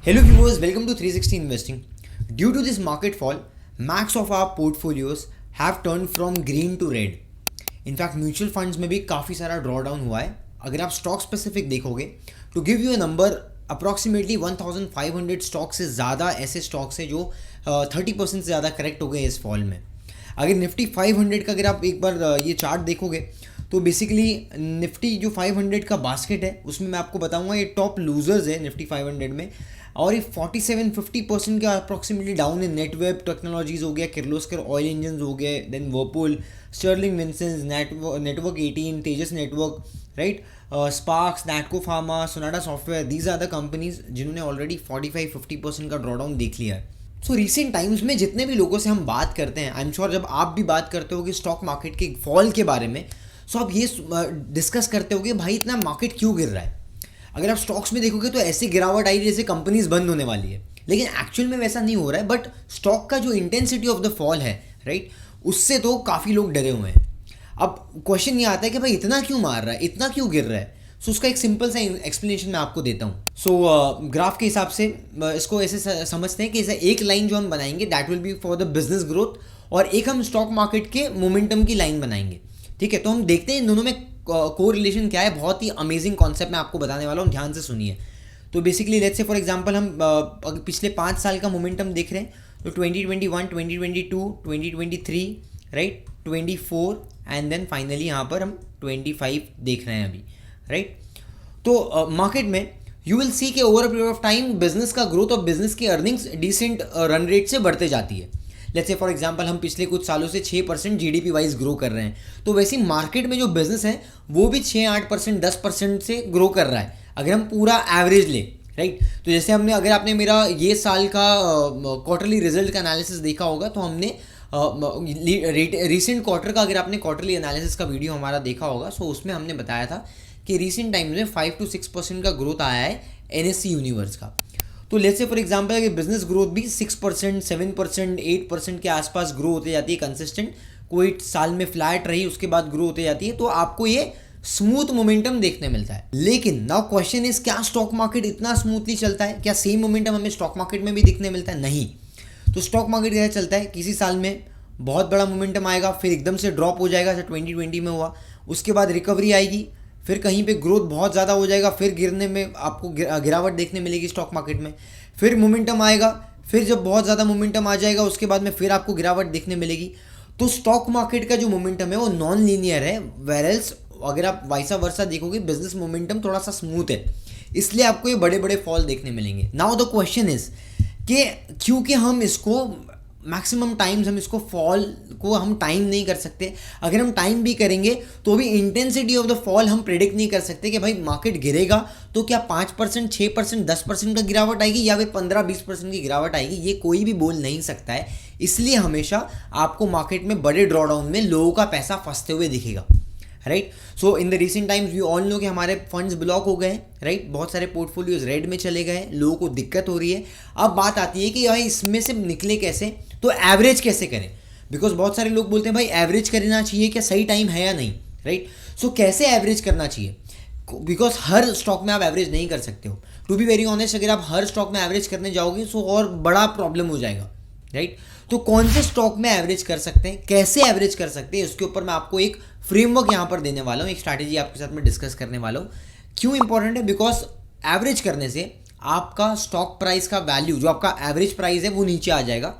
Hello viewers, welcome to 360 Investing. Due to this market fall, max of our portfolios have turned from green to red. In fact mutual funds में भी काफ़ी सारा draw down हुआ है. अगर आप stock specific देखोगे to give you a number, approximately 1500 stock से ज़्यादा ऐसे स्टॉक्स हैं जो 30% से ज़्यादा करेक्ट हो गए इस फॉल में. अगर निफ्टी 500 का अगर आप एक बार ये चार्ट देखोगे तो बेसिकली निफ्टी जो 500 का बास्केट है उसमें मैं आपको बताऊंगा ये टॉप लूजर्स है निफ्टी 500 में. और ये 47-50% का अप्रॉक्सीमेटली डाउन है. नेटवेब टेक्नोलॉजीज हो गया, किर्लोस्कर ऑयल इंजन हो गए, then Whirlpool, Sterling Vincents, network 18, Tejas network, right, sparks, Natco pharma, Sonata software. These are the companies जिन्होंने ऑलरेडी 45-50% का ड्रॉडाउन देख लिया है. सो रिसेंट टाइम्स में जितने भी लोगों से हम बात करते हैं, आई एम श्योर जब आप भी बात करते हो कि स्टॉक मार्केट के फॉल के बारे में, सो आप ये डिस्कस करते हो कि भाई इतना मार्केट क्यों गिर रहा है. अगर आप स्टॉक्स में देखोगे तो ऐसे गिरावट आई जैसे कंपनीज बंद होने वाली है, लेकिन एक्चुअल में वैसा नहीं हो रहा है. बट स्टॉक का जो इंटेंसिटी ऑफ द फॉल है, राइट, उससे तो काफ़ी लोग डरे हुए हैं. अब क्वेश्चन ये आता है कि भाई इतना क्यों मार रहा है, इतना क्यों गिर रहा है. सो उसका एक सिंपल सा एक्सप्लेनेशन मैं आपको देता हूँ. सो ग्राफ के हिसाब से इसको ऐसे समझते हैं कि ऐसा एक लाइन जो हम बनाएंगे that will be for the business growth, और एक हम स्टॉक मार्केट के मोमेंटम की लाइन बनाएंगे. ठीक है, तो हम देखते हैं इन दोनों में को रिलेशन क्या है. बहुत ही अमेजिंग कॉन्सेप्ट मैं आपको बताने वाला हूँ, ध्यान से सुनिए. तो basically let's say for example हम पिछले 5 साल का मोमेंटम देख रहे हैं तो 2021, 2022, 2023, राइट, 24 एंड देन फाइनली यहाँ पर हम 25 देख रहे हैं अभी, राइट. तो मार्केट में यू विल सी के over a period of time business का ग्रोथ और बिजनेस की अर्निंग्स डिसेंट रन रेट से बढ़ते जाती है. लेट्स से फॉर एग्जांपल हम पिछले कुछ सालों से 6% जीडीपी वाइज ग्रो कर रहे हैं, तो वैसे ही मार्केट में जो बिजनेस है वो भी 6-8%, 10% से ग्रो कर रहा है अगर हम पूरा एवरेज ले, राइट. तो जैसे हमने, अगर आपने मेरा ये साल का क्वार्टरली रिजल्ट का एनालिसिस देखा होगा तो हमने रिसेंट क्वार्टर का, अगर आपने क्वार्टरली एनालिसिस का वीडियो हमारा देखा होगा, सो उसमें हमने बताया था कि रिसेंट टाइम में 5-6% का ग्रोथ आया है एनएससी यूनिवर्स का. तो लेट्स से फॉर एग्जांपल अगर बिजनेस ग्रोथ भी 6%, 7%, 8% के आसपास ग्रो होते जाती है कंसिस्टेंट, कोई साल में फ्लैट रही उसके बाद ग्रो होते जाती है, तो आपको ये स्मूथ मोमेंटम देखने मिलता है. लेकिन नाउ क्वेश्चन इज, क्या स्टॉक मार्केट इतना स्मूथली चलता है? क्या सेम मोमेंटम हमें स्टॉक मार्केट में भी दिखने मिलता है? नहीं. तो स्टॉक मार्केट क्या चलता है, किसी साल में बहुत बड़ा मोमेंटम आएगा, फिर एकदम से ड्रॉप हो जाएगा, जैसे 2020 में हुआ. उसके बाद रिकवरी आएगी, फिर कहीं पे ग्रोथ बहुत ज़्यादा हो जाएगा, फिर गिरने में आपको गिरावट देखने मिलेगी स्टॉक मार्केट में. फिर मोमेंटम आएगा, फिर जब बहुत ज़्यादा मोमेंटम आ जाएगा उसके बाद में फिर आपको गिरावट देखने मिलेगी. तो स्टॉक मार्केट का जो मोमेंटम है वो नॉन लीनियर है, वेरएल्स अगर आप वाइसा वर्सा देखोगे बिजनेस मोमेंटम थोड़ा सा स्मूथ है, इसलिए आपको ये बड़े बड़े फॉल देखने मिलेंगे. नाउ द क्वेश्चन इज कि क्योंकि हम इसको मैक्सिमम टाइम्स हम इसको फॉल को हम टाइम नहीं कर सकते. अगर हम टाइम भी करेंगे तो भी इंटेंसिटी ऑफ द फॉल हम प्रेडिक्ट नहीं कर सकते कि भाई मार्केट गिरेगा तो क्या 5%, 6%, 10% का गिरावट आएगी या फिर 15-20% की गिरावट आएगी, ये कोई भी बोल नहीं सकता है. इसलिए हमेशा आपको मार्केट में बड़े ड्रॉडाउन में लोगों का पैसा फंसते हुए दिखेगा, right. So in the recent times we all know कि हमारे फंड्स ब्लॉक हो गए, राइट. बहुत सारे पोर्टफोलियोज रेड में चले गए, लोगों को दिक्कत हो रही है. अब बात आती है कि भाई इसमें से निकले कैसे, तो एवरेज कैसे करें. बिकॉज बहुत सारे लोग बोलते हैं भाई एवरेज करना चाहिए, क्या सही टाइम है या नहीं, राइट. सो कैसे एवरेज करना चाहिए, बिकॉज हर स्टॉक में आप एवरेज नहीं कर सकते हो. टू बी वेरी ऑनेस्ट, अगर आप हर स्टॉक में एवरेज करने जाओगे तो और बड़ा प्रॉब्लम हो जाएगा, राइट. तो कौन से स्टॉक में एवरेज कर सकते हैं, कैसे एवरेज कर सकते हैं, इसके ऊपर मैं आपको एक फ्रेमवर्क यहाँ पर देने वाला हूँ, एक स्ट्रैटेजी आपके साथ में डिस्कस करने वाला हूँ. क्यों इंपॉर्टेंट है, बिकॉज एवरेज करने से आपका स्टॉक प्राइस का वैल्यू, जो आपका एवरेज प्राइस है वो नीचे आ जाएगा.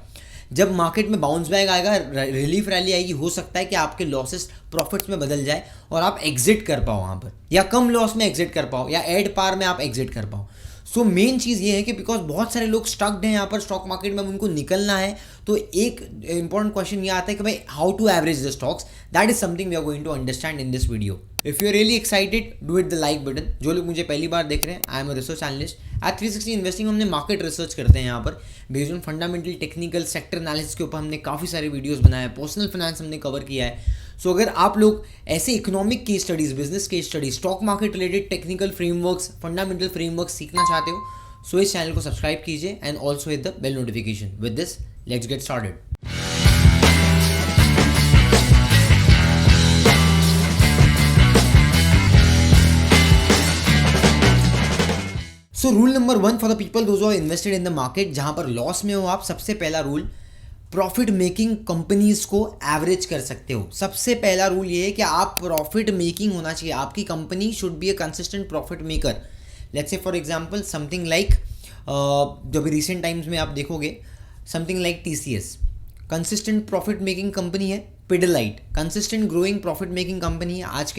जब मार्केट में बाउंस बैक आएगा, रिलीफ रैली आएगी, हो सकता है कि आपके लॉसेस प्रॉफिट्स में बदल जाए और आप एग्जिट कर पाओ वहाँ पर, या कम लॉस में एग्जिट कर पाओ, या एड पार में आप एग्जिट कर पाओ. सो मेन चीज़ ये है कि बिकॉज बहुत सारे लोग स्टक्ड हैं यहाँ पर स्टॉक मार्केट में, उनको निकलना है. तो एक इंपॉर्टेंट क्वेश्चन ये आता है कि भाई how to average the stocks. That is something we are going to understand in this video. If you are really excited, do it the like button. जो लोग मुझे पहली बार देख रहे हैं, I am a research analyst at 360 investing. हमने market research करते हैं यहाँ पर based on fundamental, technical, sector analysis के ऊपर हमने काफ़ी सारे वीडियोस बनाए हैं. पर्सनल फाइनेंस हमने कवर किया है. सो अगर आप लोग ऐसे economic case studies, business case studies, stock market related technical frameworks, fundamental framework सीखना चाहते हो, सो इस चैनल को सब्सक्राइब कीजिए and also hit the bell notification. With this let's get started. So rule number 1 for the people those are invested in the market, जहां पर loss में हो आप, सबसे पहला रूल, प्रॉफिट मेकिंग कंपनीज को एवरेज कर सकते हो। सबसे पहला रूल ये है कि आप प्रॉफिट मेकिंग होना चाहिए, आपकी company should be a consistent profit maker. Let's say for example something like, जब रिसेंट टाइम्स में आप देखोगे something like TCS consistent profit making company है, Pidilite consistent growing profit making company है। आज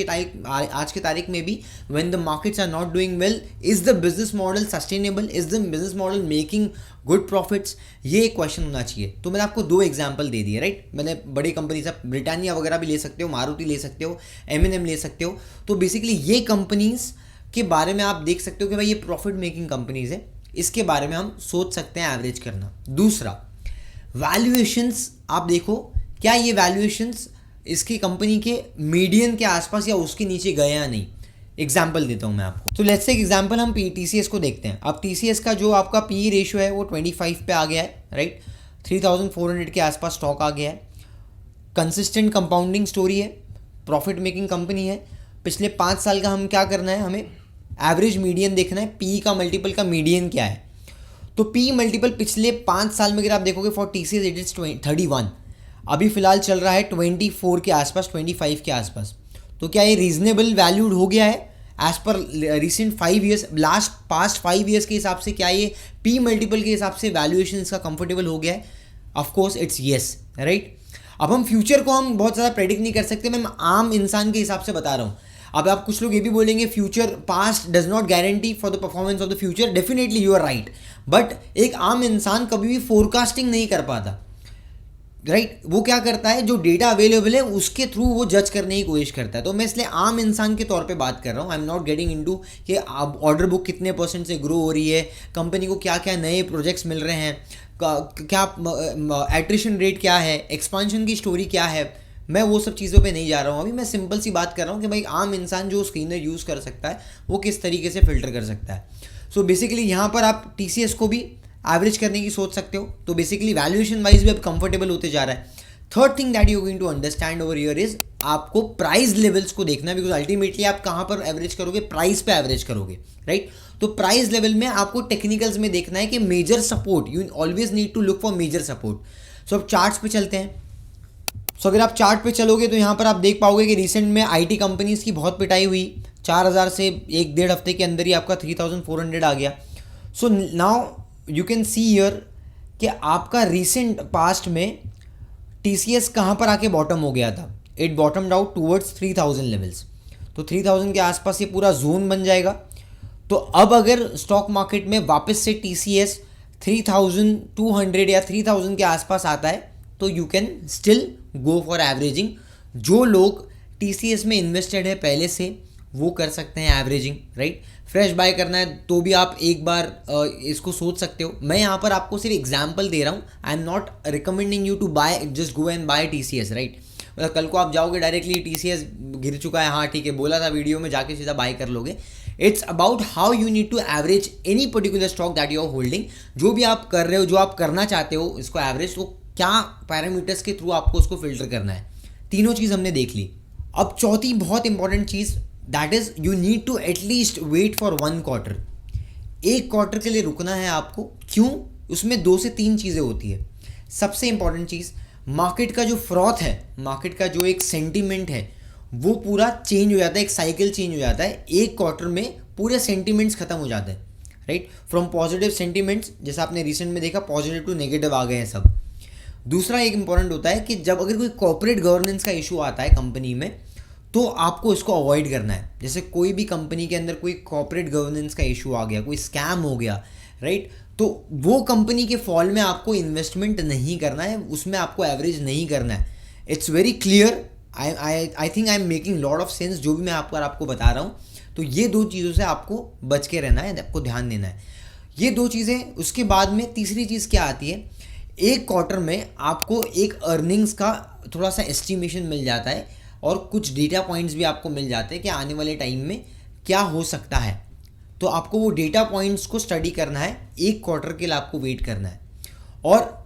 के तारीख में भी when the markets are not doing well, is the business model sustainable, is the business model making good profits, ये एक question होना चाहिए। तो मैंने आपको 2 एग्जांपल दे दिए, राइट। मैंने बड़ी कंपनी से ब्रिटानिया वगैरह भी ले सकते हो, मारुति ले सकते हो, M&M ले सकते हो। तो बेसिकली ये कंपनीज के बारे में आप देख सकते हो कि भाई ये प्रॉफिट मेकिंग कंपनीज है, इसके बारे में हम सोच सकते हैं एवरेज करना। दूसरा, वैल्यूएशंस आप देखो, क्या ये वैल्यूएशंस इसकी कंपनी के मीडियन के आसपास या उसके नीचे गए या नहीं। एग्जाम्पल देता हूँ मैं आपको। तो लेट्स से एग्जाम्पल हम TCS को देखते हैं। अब TCS का जो आपका PE रेशियो है वो 25 पे आ गया है, राइट। 3400 के आसपास स्टॉक आ गया है। कंसिस्टेंट कंपाउंडिंग स्टोरी है, प्रॉफिट मेकिंग कंपनी है। पिछले 5 साल का हम क्या करना है, हमें एवरेज मीडियन देखना है, PE का मल्टीपल का मीडियन क्या है। तो PE मल्टीपल पिछले 5 साल में अगर आप देखोगे फॉर TCS इट इज 31, अभी फिलहाल चल रहा है 24 के आसपास, 25 के आसपास। तो क्या ये रीजनेबल वैल्यूड हो गया है as per recent 5 years, past 5 years के हिसाब से? क्या ये PE मल्टीपल के हिसाब से वैल्यूएशन इसका कंफर्टेबल हो गया है? Of course it's yes, right. अब हम फ्यूचर को हम बहुत ज़्यादा प्रेडिक्ट नहीं कर सकते, मैं आम इंसान के हिसाब से बता रहा हूँ। अब आप कुछ लोग ये भी बोलेंगे future, past does not guarantee for the performance of the future. Definitely you are right, but एक आम इंसान कभी भी फोरकास्टिंग नहीं कर पाता, राइट। वो क्या करता है, जो डेटा अवेलेबल है उसके थ्रू वो जज करने की कोशिश करता है। तो मैं इसलिए आम इंसान के तौर पे बात कर रहा हूँ। I am not getting into कि अब ऑर्डर बुक कितने % से ग्रो हो रही है, कंपनी को क्या क्या नए प्रोजेक्ट्स मिल रहे हैं, क्या एट्रिशन रेट क्या है, एक्सपांशन की स्टोरी क्या है, मैं वो सब चीज़ों पे नहीं जा रहा हूँ अभी। मैं सिंपल सी बात कर रहा हूँ कि भाई आम इंसान जो स्क्रीनर यूज़ कर सकता है वो किस तरीके से फिल्टर कर सकता है। सो बेसिकली यहाँ पर आप TCS को भी एवरेज करने की सोच सकते हो। तो बेसिकली वैल्यूएशन वाइज भी अब कंफर्टेबल होते जा रहा है। Third thing that you going to understand over here is, आपको प्राइस लेवल्स को देखना, बिकॉज अल्टीमेटली आप कहाँ पर एवरेज करोगे, प्राइस पे एवरेज करोगे, राइट। तो प्राइस लेवल में आपको टेक्निकल्स में देखना है कि major support, you always need to look for major support. So अब चार्ट्स पे चलते हैं। सो अगर आप चार्ट पे चलोगे तो यहाँ पर आप देख पाओगे कि रिसेंट में IT कंपनीज की बहुत पिटाई हुई, 4000 से 1-1.5 हफ्ते के अंदर ही आपका 3400 आ गया। So now you can see here कि आपका रिसेंट पास्ट में TCS कहाँ पर आके बॉटम हो गया था। It बॉटम्ड out towards 3000 levels. तो 3000 के आसपास ये पूरा जोन बन जाएगा। तो अब अगर स्टॉक मार्केट में वापस से TCS 3200 या 3000 के आसपास आता है तो you can still go for averaging. जो लोग TCS में इन्वेस्टेड है पहले से वो कर सकते हैं एवरेजिंग, राइट। फ्रेश बाय करना है तो भी आप एक बार इसको सोच सकते हो। मैं यहाँ पर आपको सिर्फ एग्जांपल दे रहा हूँ। I am not recommending you to buy, just go and buy TCS, right. मतलब कल को आप जाओगे डायरेक्टली TCS गिर चुका है, हाँ ठीक है बोला था वीडियो में, जाके सीधा बाय कर लोगे। It's about how you need to average any particular stock that you are holding. जो भी आप कर रहे हो, जो आप करना चाहते हो इसको एवरेज, तो क्या पैरामीटर्स के थ्रू आपको उसको फिल्टर करना है। तीनों चीज़ हमने देख ली। अब चौथी बहुत इंपॉर्टेंट चीज़, that is you need to at least wait for 1 quarter. 1 quarter के लिए रुकना है आपको। क्यों? उसमें 2 से 3 चीज़ें होती है। सबसे इंपॉर्टेंट चीज़, मार्केट का जो फ्रॉथ है, मार्केट का जो एक सेंटीमेंट है वो पूरा चेंज हो जाता है, एक साइकिल चेंज हो जाता है। 1 क्वार्टर में पूरे सेंटीमेंट्स खत्म हो जाते हैं, राइट। फ्रॉम पॉजिटिव सेंटीमेंट्स, जैसा आपने रिसेंट में देखा, पॉजिटिव टू नेगेटिव आ गए हैं सब। दूसरा एक इंपॉर्टेंट होता है कि जब अगर कोई कॉर्पोरेट गवर्नेंस का इशू आता है कंपनी में तो आपको इसको अवॉइड करना है। जैसे कोई भी कंपनी के अंदर कोई कॉर्पोरेट गवर्नेंस का इशू आ गया, कोई स्कैम हो गया, राइट, तो वो कंपनी के फॉल में आपको इन्वेस्टमेंट नहीं करना है, उसमें आपको एवरेज नहीं करना है। It's very clear. I think I am making lot of sense जो भी मैं आपको बता रहा हूँ। तो ये 2 चीज़ों से आपको बच के रहना है, आपको ध्यान देना है, ये 2 चीज़ें। उसके बाद में तीसरी चीज़ क्या आती है, 1 क्वार्टर में आपको एक अर्निंग्स का थोड़ा सा एस्टिमेशन मिल जाता है और कुछ डेटा पॉइंट्स भी आपको मिल जाते हैं कि आने वाले टाइम में क्या हो सकता है। तो आपको वो डेटा पॉइंट्स को स्टडी करना है, 1 क्वार्टर के लिए आपको वेट करना है। और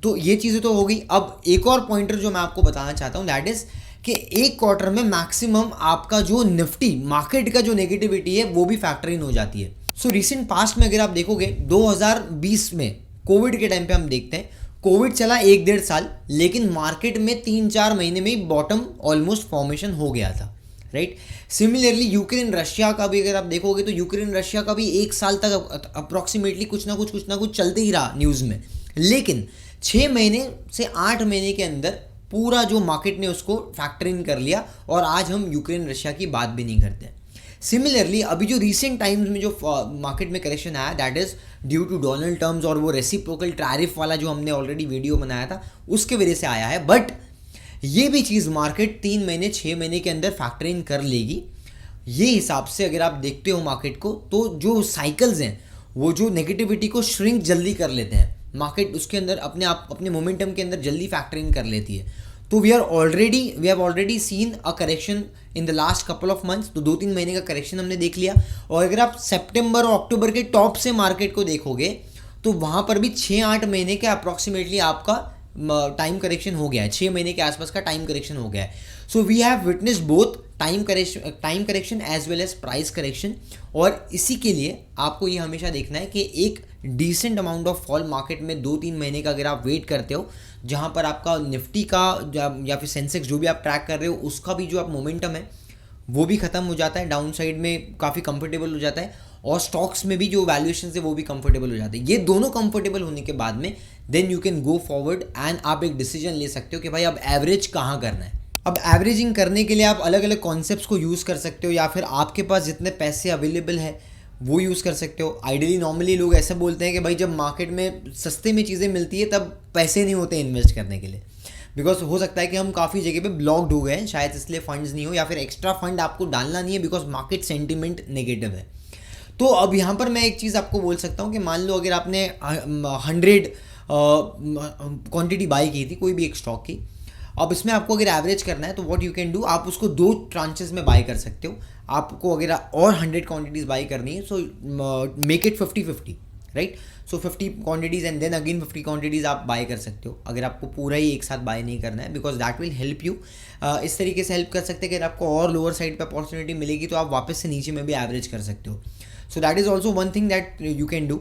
तो ये चीज़ें तो हो गई। अब एक और पॉइंटर जो मैं आपको बताना चाहता हूँ, दैट इज़ कि 1 क्वार्टर में मैक्सिमम आपका जो निफ्टी मार्केट का जो नेगेटिविटी है वो भी फैक्टर इन हो जाती है। सो रिसेंट पास्ट में अगर आप देखोगे 2020 में कोविड के टाइम पे हम देखते हैं, कोविड चला 1-1.5 साल, लेकिन मार्केट में 3-4 महीने में ही बॉटम ऑलमोस्ट फॉर्मेशन हो गया था, राइट। सिमिलरली यूक्रेन रशिया का भी अगर आप देखोगे तो यूक्रेन रशिया का भी 1 साल तक अप्रॉक्सीमेटली कुछ ना कुछ चलते ही रहा न्यूज़ में, लेकिन 6 महीने से 8 महीने के अंदर पूरा जो मार्केट ने उसको फैक्टर इन कर लिया और आज हम यूक्रेन रशिया की बात भी नहीं करते। सिमिलरली अभी जो रिसेंट टाइम्स में जो मार्केट में करेक्शन आया, that is due to Donald Trump's और वो रेसिप्रोकल टैरिफ वाला जो हमने ऑलरेडी वीडियो बनाया था उसके वजह से आया है। बट ये भी चीज़ मार्केट 3 महीने 6 महीने के अंदर फैक्टर इन कर लेगी। ये हिसाब से अगर आप देखते हो मार्केट को, तो जो साइकिल्स हैं वो जो नेगेटिविटी को श्रिंक जल्दी कर लेते हैं, मार्केट उसके अंदर अपने मोमेंटम के अंदर जल्दी फैक्टर इन कर लेती है। तो we have already seen a correction in the last couple of months. तो 2-3 महीने का करेक्शन हमने देख लिया। और अगर आप सितंबर और अक्टूबर के टॉप से मार्केट को देखोगे तो वहाँ पर भी 6-8 महीने के अप्रॉक्सीमेटली आपका टाइम करेक्शन हो गया है, 6 महीने के आसपास का टाइम करेक्शन हो गया है। So we have witness both time correction as well as price correction. और इसी के लिए आपको ये हमेशा देखना है कि एक decent amount of fall market में 2-3 महीने का अगर आप वेट करते हो, जहाँ पर आपका निफ्टी का या फिर सेंसेक्स जो भी आप ट्रैक कर रहे हो उसका भी जो आप मोमेंटम है वो भी ख़त्म हो जाता है, डाउन साइड में काफ़ी कंफर्टेबल हो जाता है, और स्टॉक्स में भी जो वैल्यूएशन है वो भी कंफर्टेबल हो जाते हैं। ये दोनों कंफर्टेबल होने के बाद में then you can go forward and आप एक डिसीजन ले सकते हो कि भाई अब एवरेज कहाँ करना है। अब एवरेजिंग करने के लिए आप अलग अलग कॉन्सेप्ट्स को यूज़ कर सकते हो, या फिर आपके पास जितने पैसे अवेलेबल है वो यूज़ कर सकते हो। आइडियली नॉर्मली लोग ऐसे बोलते हैं कि भाई जब मार्केट में सस्ते में चीज़ें मिलती है तब पैसे नहीं होते इन्वेस्ट करने के लिए, बिकॉज हो सकता है कि हम काफ़ी जगह पे ब्लॉक्ड हो गए हैं, शायद इसलिए फंड्स नहीं हो, या फिर एक्स्ट्रा फंड आपको डालना नहीं है बिकॉज मार्केट सेंटिमेंट नेगेटिव है। तो अब यहाँ पर मैं एक चीज़ आपको बोल सकता हूँ कि मान लो अगर आपने 100 क्वांटिटी बाई की थी कोई भी एक स्टॉक की, अब इसमें आपको अगर एवरेज करना है तो व्हाट यू कैन डू, आप उसको 2 ट्रांचेस में बाई कर सकते हो। आपको अगर और 100 क्वांटिटीज़ बाई करनी है so make it 50-50, right. So 50 quantities and then again 50 quantities आप बाय कर सकते हो अगर आपको पूरा ही एक साथ बाय नहीं करना है, because that will help you. इस तरीके से हेल्प कर सकते हैं कि अगर आपको और लोअर साइड पे अपॉर्चुनिटी मिलेगी तो आप वापस से नीचे में भी एवरेज कर सकते हो। So that is also one thing that you can do.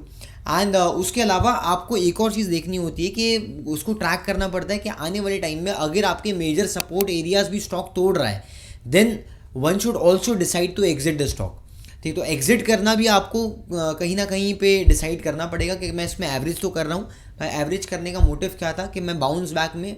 And उसके अलावा आपको एक और चीज़ देखनी होती है कि उसको ट्रैक करना पड़ता है कि आने वाले टाइम में अगर आपके मेजर सपोर्ट एरियाज भी स्टॉक तोड़ रहा है then one should also decide to exit the stock. ठीक, तो एग्जिट करना भी आपको कहीं ना कहीं पे डिसाइड करना पड़ेगा कि मैं इसमें एवरेज तो कर रहा हूँ, एवरेज करने का मोटिव क्या था कि मैं बाउंस बैक में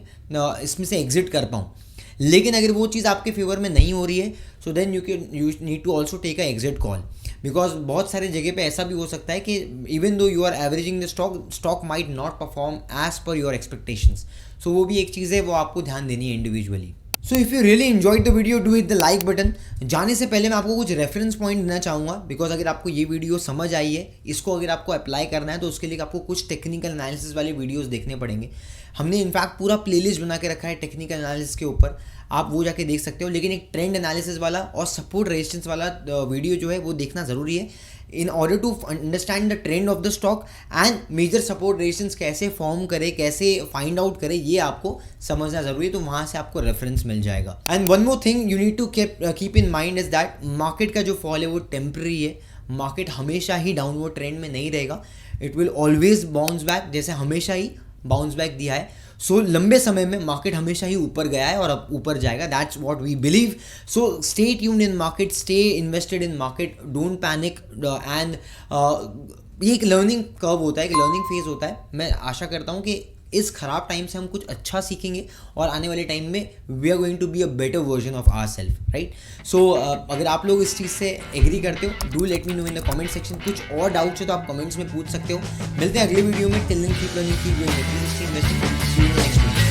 इसमें से एग्जिट कर पाऊँ। लेकिन अगर वो चीज़ आपके फेवर में नहीं हो रही है so then you need to also take a exit call, because बहुत सारे जगह पे ऐसा भी हो सकता है कि even though you are averaging the stock might not perform as per your expectations. So वो भी एक चीज़ है, वो आपको ध्यान देनी है individually. So if you really enjoyed the video do hit the like button. जाने से पहले मैं आपको कुछ रेफरेंस पॉइंट देना चाहूँगा, बिकॉज अगर आपको ये वीडियो समझ आई है, इसको अगर आपको अप्लाई करना है तो उसके लिए आपको कुछ टेक्निकल एनालिसिस वाले वीडियोस देखने पड़ेंगे। हमने इनफैक्ट पूरा प्लेलिस्ट बना के रखा है टेक्निकल एनालिसिस के ऊपर, आप वो जाके देख सकते हो। लेकिन एक ट्रेंड एनालिसिस वाला और सपोर्ट रेजिस्टेंस वाला वीडियो जो है वो देखना ज़रूरी है in order to understand the trend of the stock and major support resistance कैसे फॉर्म करे, कैसे फाइंड आउट करे, ये आपको समझना जरूरी है। तो वहाँ से आपको रेफरेंस मिल जाएगा। And one more thing you need to keep in mind is that market का जो फॉल है वो टेम्प्रेरी है। मार्केट हमेशा ही डाउनवर्ड ट्रेंड में नहीं रहेगा, it will always bounce back, जैसे हमेशा ही बाउंस बैक दिया है। सो लंबे समय में मार्केट हमेशा ही ऊपर गया है और अब ऊपर जाएगा, that's what we believe. So stay tuned in market, stay invested in market, don't panic. And ये एक लर्निंग कर्व होता है, एक लर्निंग फेज होता है। मैं आशा करता हूँ कि इस खराब टाइम से हम कुछ अच्छा सीखेंगे और आने वाले टाइम में we are going to be a better version of our self, right. So अगर आप लोग इस चीज़ से एग्री करते हो do let me know in the comment section. कुछ और डाउट्स है तो आप कमेंट्स में पूछ सकते हो। मिलते हैं अगले वीडियो में। Till then keep learning, keep doing it, keep investing. See you next video.